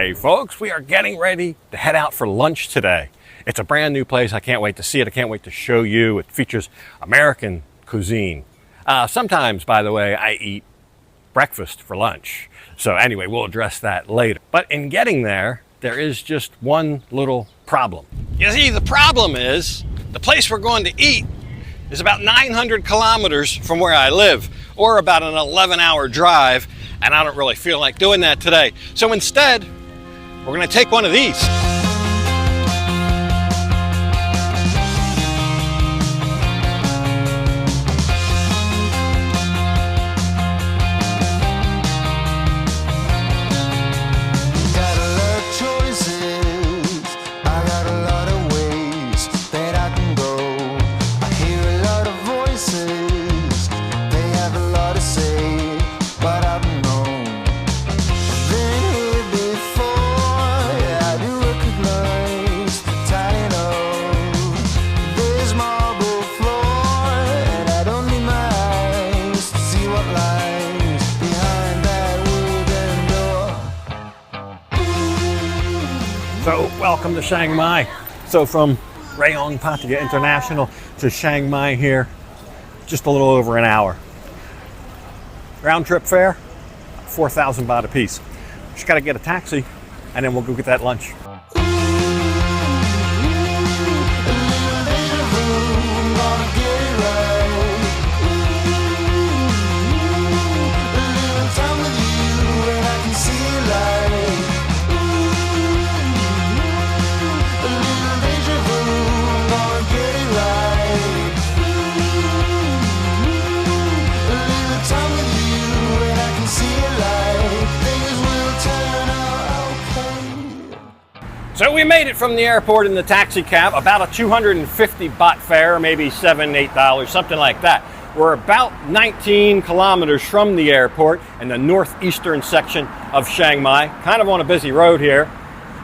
Hey folks, we are getting ready to head out for lunch today. It's a brand new place. I can't wait to see it. I can't wait to show you. It features American cuisine. Sometimes, by the way, I eat breakfast for lunch. So anyway, we'll address that later. But in getting there, there is just one little problem. You see, the problem is the place we're going to eat is about 900 kilometers from where I live, or about an 11-hour drive, and I don't really feel like doing that today. So instead, we're gonna take one of these. So welcome to Chiang Mai. So from Rayong Pattaya International to Chiang Mai here, just a little over an hour. Round trip fare, 4,000 baht a piece. Just gotta get a taxi and then we'll go get that lunch. So we made it from the airport in the taxi cab, about a 250 baht fare, maybe $7, $8, something like that. We're about 19 kilometers from the airport in the northeastern section of Chiang Mai, kind of on a busy road here.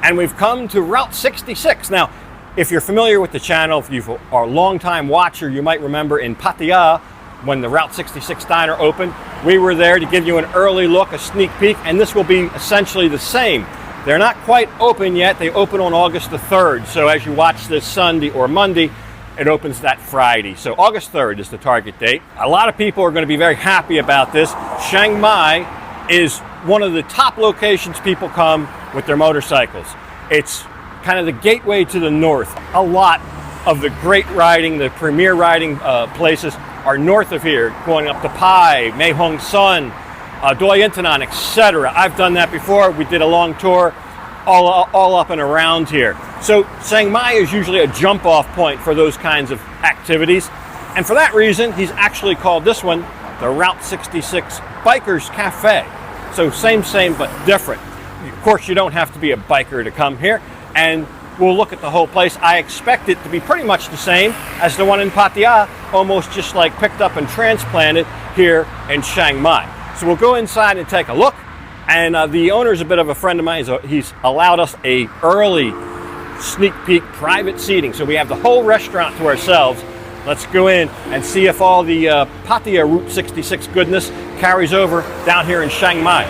And we've come to Route 66. Now, if you're familiar with the channel, if you are a long-time watcher, you might remember in Pattaya, when the Route 66 diner opened, we were there to give you an early look, a sneak peek, and this will be essentially the same. They're not quite open yet. They open on August the 3rd. So as you watch this Sunday or Monday, it opens that Friday. So August 3rd is the target date. A lot of people are going to be very happy about this. Chiang Mai is one of the top locations people come with their motorcycles. It's kind of the gateway to the north. A lot of the great riding, the premier riding places are north of here, going up to Pai, Mae Hong Son, Doi Intanon, etc. I've done that before. We did a long tour all up and around here. So Chiang Mai is usually a jump-off point for those kinds of activities. And for that reason, he's actually called this one the Route 66 Bikers Cafe. So same, but different. Of course, you don't have to be a biker to come here. And we'll look at the whole place. I expect it to be pretty much the same as the one in Pattaya, almost just like picked up and transplanted here in Chiang Mai. So we'll go inside and take a look. And the owner's a bit of a friend of mine. So he's allowed us a early sneak peek private seating. So we have the whole restaurant to ourselves. Let's go in and see if all the Pattaya Route 66 goodness carries over down here in Chiang Mai.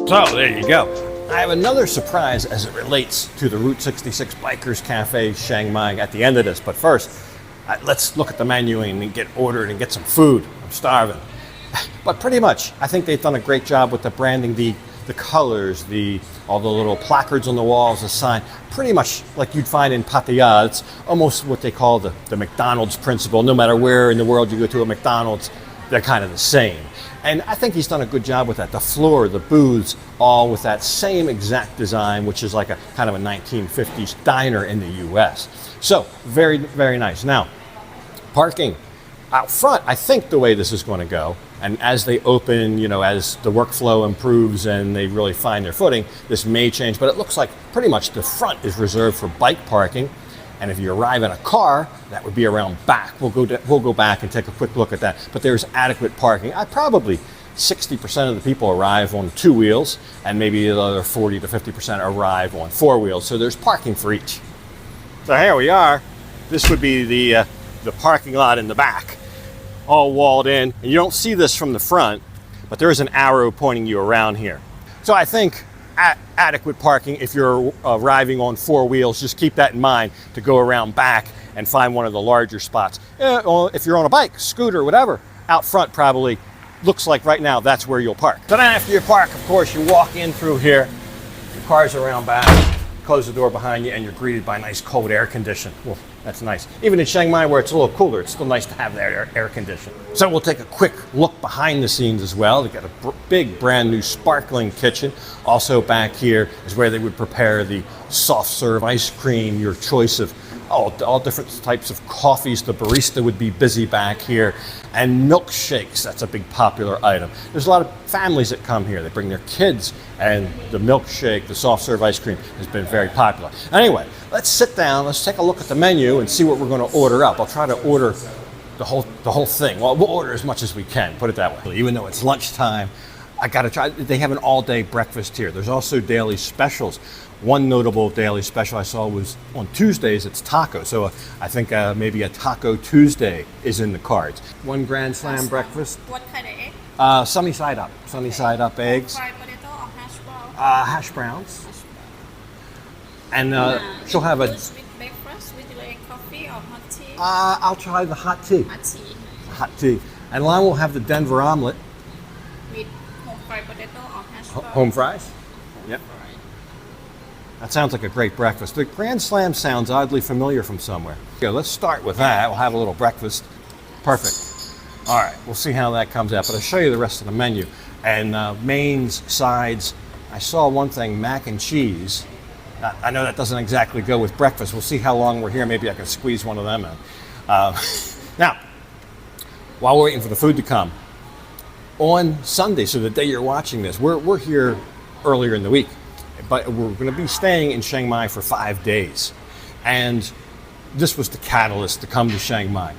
So there you go. I have another surprise as it relates to the Route 66 Bikers Cafe Chiang Mai at the end of this. But first, let's look at the menu and get ordered and get some food. I'm starving. But pretty much, I think they've done a great job with the branding, the colors, all the little placards on the walls, the sign. Pretty much like you'd find in Pattaya. It's almost what they call the McDonald's principle. No matter where in the world you go to a McDonald's, they're kind of the same. And I think he's done a good job with that. The floor, the booths, all with that same exact design, which is like a kind of a 1950s diner in the US. So very, very nice. Now, parking. Out front, I think the way this is going to go, and as they open, you know, as the workflow improves and they really find their footing, this may change, but it looks like pretty much the front is reserved for bike parking. And if you arrive in a car, that would be around back. We'll go back and take a quick look at that. But there's adequate parking. Probably 60% of the people arrive on 2 wheels, and maybe the other 40 to 50% arrive on 4 wheels. So there's parking for each. So here we are. This would be the parking lot in the back, all walled in. And you don't see this from the front, but there is an arrow pointing you around here. So I think adequate parking if you're arriving on 4 wheels. Just keep that in mind to go around back and find one of the larger spots. If you're on a bike, scooter, whatever, out front probably looks like right now that's where you'll park. So then after you park, of course, you walk in through here, your car's around back, close the door behind you, and you're greeted by nice cold air condition. Well, that's nice. Even in Chiang Mai where it's a little cooler, it's still nice to have that air condition. So we'll take a quick look behind the scenes as well. They've got a big brand new sparkling kitchen. Also back here is where they would prepare the soft serve ice cream, your choice of all different types of coffees. The barista would be busy back here. And milkshakes, that's a big popular item. There's a lot of families that come here. They bring their kids, and the milkshake, the soft serve ice cream has been very popular. Anyway, let's sit down, let's take a look at the menu and see what we're going to order up. I'll try to order the whole thing. Well, we'll order as much as we can, put it that way. Even though it's lunchtime, I got to try. They have an all-day breakfast here. There's also daily specials. One notable daily special I saw was on Tuesdays, it's taco. So I think maybe a Taco Tuesday is in the cards. One Grand Slam breakfast. What kind of egg? Sunny side up. Sunny side up eggs. Fried potato or hash brown? Hash browns. And she'll have a... With breakfast, would you like coffee or hot tea? I'll try the hot tea. Hot tea. Hot tea. And Lon will have the Denver omelet. With home fried potato or hash brown? Home fries? Yep. That sounds like a great breakfast. The Grand Slam sounds oddly familiar from somewhere. Okay, let's start with that. We'll have a little breakfast. Perfect. All right, we'll see how that comes out, but I'll show you the rest of the menu. And mains, sides, I saw one thing, mac and cheese. I know that doesn't exactly go with breakfast. We'll see how long we're here. Maybe I can squeeze one of them in. Now, while we're waiting for the food to come, on Sunday, so the day you're watching this, we're here earlier in the week. But we're going to be staying in Chiang Mai for 5 days. And this was the catalyst to come to Chiang Mai,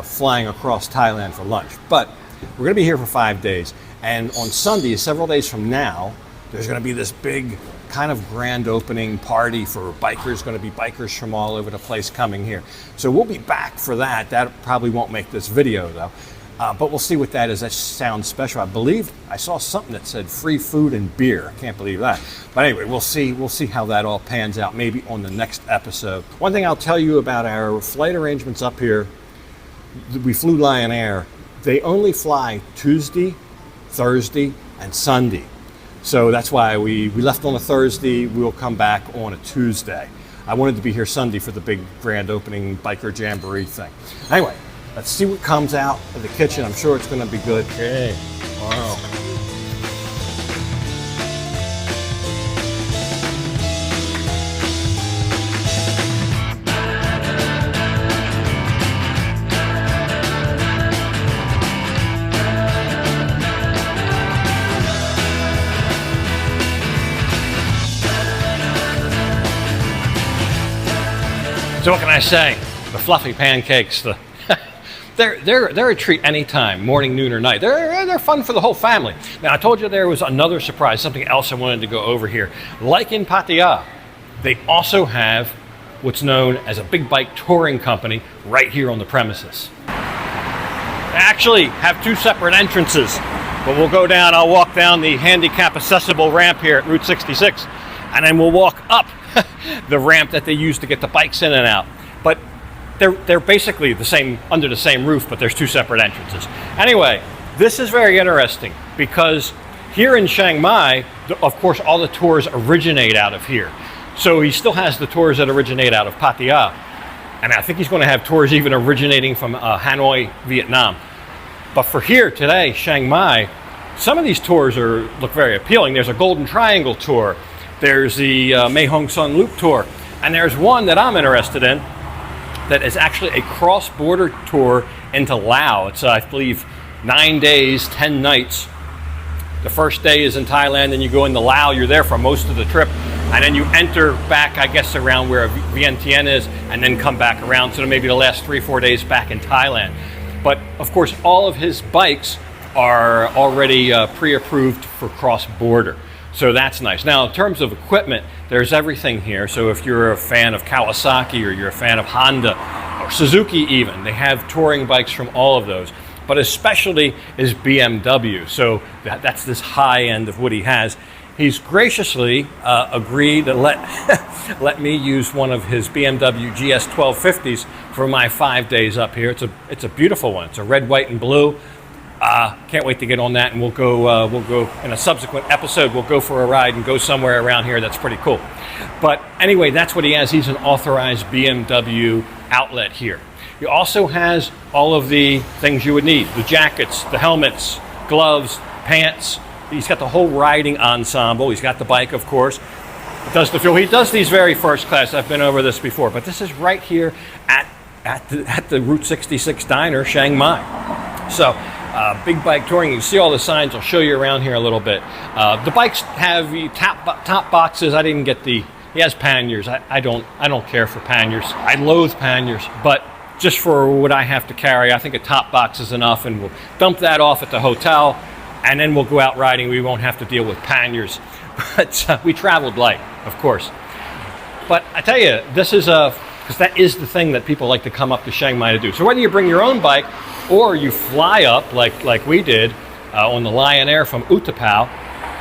flying across Thailand for lunch. But we're going to be here for 5 days. And on Sunday, several days from now, there's going to be this big kind of grand opening party for bikers. Going to be bikers from all over the place coming here. So we'll be back for that. That probably won't make this video though. But we'll see what that is. That sounds special. I believe I saw something that said free food and beer. I can't believe that. But anyway, we'll see how that all pans out, maybe on the next episode. One thing I'll tell you about our flight arrangements up here, we flew Lion Air. They only fly Tuesday, Thursday, and Sunday. So that's why we left on a Thursday. We'll come back on a Tuesday. I wanted to be here Sunday for the big grand opening biker jamboree thing. Anyway, let's see what comes out of the kitchen. I'm sure it's going to be good. Okay. Wow. So what can I say? The fluffy pancakes, they're a treat anytime, morning, noon, or night. They're fun for the whole family. Now, I told you there was another surprise, something else I wanted to go over here. Like in Pattaya, they also have what's known as a big bike touring company right here on the premises. They actually have 2 separate entrances, but we'll go down, I'll walk down the handicap accessible ramp here at Route 66, and then we'll walk up the ramp that they use to get the bikes in and out. But they're basically the same, under the same roof, but there's 2 separate entrances. Anyway, this is very interesting because here in Chiang Mai, of course, all the tours originate out of here. So he still has the tours that originate out of Pattaya. And I think he's going to have tours even originating from Hanoi, Vietnam. But for here today, Chiang Mai, some of these tours look very appealing. There's a Golden Triangle tour. There's the Mae Hong Son Loop tour. And there's one that I'm interested in. that is actually a cross-border tour into Laos. It's, I believe, 9 days, 10 nights. The first day is in Thailand, and you go into Laos. You're there for most of the trip, and then you enter back, I guess, around where Vientiane is, and then come back around. So maybe the last 3-4 days back in Thailand. But of course, all of his bikes are already pre-approved for cross-border. So that's nice. Now, in terms of equipment, there's everything here. So if you're a fan of Kawasaki, or you're a fan of Honda, or Suzuki even, they have touring bikes from all of those. But his specialty is BMW. So that's this high end of what he has. He's graciously agreed to let me use one of his BMW GS 1250s for my 5 days up here. It's a beautiful one. It's a red, white, and blue. Can't wait to get on that, and we'll go in a subsequent episode. We'll go for a ride and go somewhere around here. That's pretty cool. But anyway, that's what he has. He's an authorized BMW outlet here. He also has all of the things you would need: the jackets, the helmets, gloves, pants. He's got the whole riding ensemble. He's got the bike, of course. He does the fuel. He does these very first class. I've been over this before, but this is right here at the Route 66 diner, Chiang Mai. So. Big bike touring. You can see all the signs. I'll show you around here a little bit. The bikes have the top boxes. I didn't get the. He has panniers. I don't care for panniers. I loathe panniers, but just for what I have to carry, I think a top box is enough, and we'll dump that off at the hotel, and then we'll go out riding. We won't have to deal with panniers. But we traveled light, of course. But I tell you, this is because that is the thing that people like to come up to Chiang Mai to do. So whether you bring your own bike or you fly up like we did on the Lion Air from Utapao,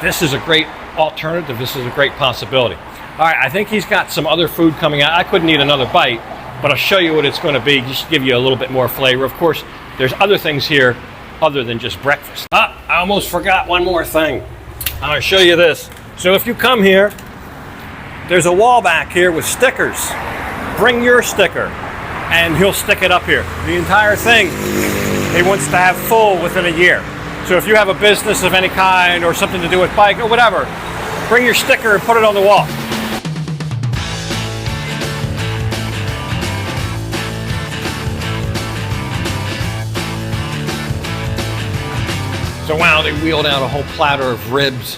this is a great alternative. This is a great possibility. All right, I think he's got some other food coming out. I couldn't eat another bite, but I'll show you what it's going to be, just to give you a little bit more flavor. Of course, there's other things here other than just breakfast. I almost forgot one more thing. I'm going to show you this. So if you come here, there's a wall back here with stickers. Bring your sticker, and he'll stick it up here. The entire thing he wants to have full within a year. So if you have a business of any kind or something to do with bike or whatever, bring your sticker and put it on the wall. So wow, they wheeled out a whole platter of ribs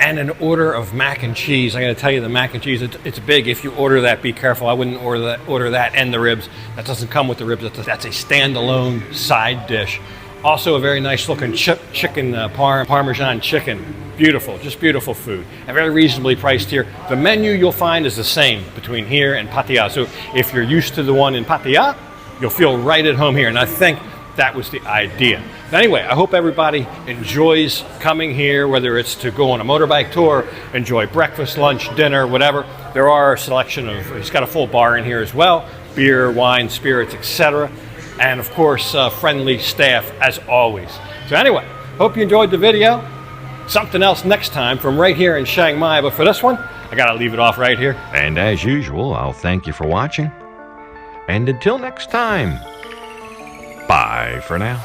and an order of mac and cheese. I gotta tell you, the mac and cheese, it's big. If you order that, be careful. I wouldn't order that and the ribs. That doesn't come with the ribs. That's a standalone side dish. Also a very nice looking chicken, Parmesan chicken. Beautiful, just beautiful food. And very reasonably priced here. The menu you'll find is the same between here and Pattaya. So if you're used to the one in Pattaya, you'll feel right at home here. And I think that was the idea. But anyway, I hope everybody enjoys coming here, whether it's to go on a motorbike tour, enjoy breakfast, lunch, dinner, whatever. There are a selection of, he's got a full bar in here as well, beer, wine, spirits, etc. And of course, friendly staff as always. So anyway, hope you enjoyed the video. Something else next time from right here in Chiang Mai, but for this one, I gotta leave it off right here. And as usual, I'll thank you for watching. And until next time, bye for now.